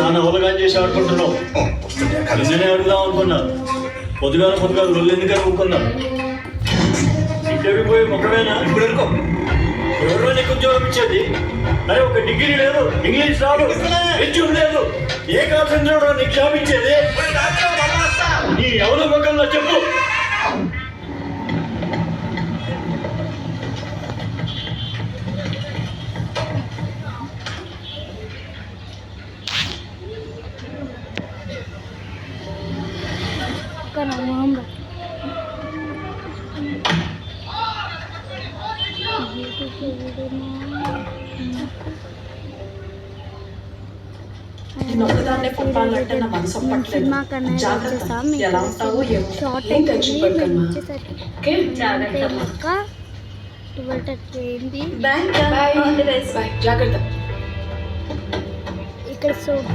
నాన్న అవలగా చేసి ఆడుకుంటున్నావు. నిన్ననే అడుగుదాం అనుకున్నా. పొద్దుగాల రొల్లు ఎందుకని అనుకున్నా. ఇంటర్వ్యూ పోయి మొక్కవేనా ఇప్పుడు అనుకో. ఎవరో నీకు ఉద్యోగం ఇచ్చేది? అరే ఒక డిగ్రీ లేదు, ఇంగ్లీష్ రాదు, ఎడ్యూమ్ లేదు, ఏ కాన్సెంట్రేట్ నీకు జాబ్ ఇచ్చేది? నీ ఎవరి మొక్కల్లో చెప్పు. నొక్కదాన్నే పంపాలంటే నా మనసు పట్టలేదు. జాగ్రత్త, ఎలా ఉంటావో ఏమో. ఏం టెన్షన్ పడకమ్మా. ఓకే, జాగ్రత్త. బాయ్. జాగ్రత్త. ఇక్కడ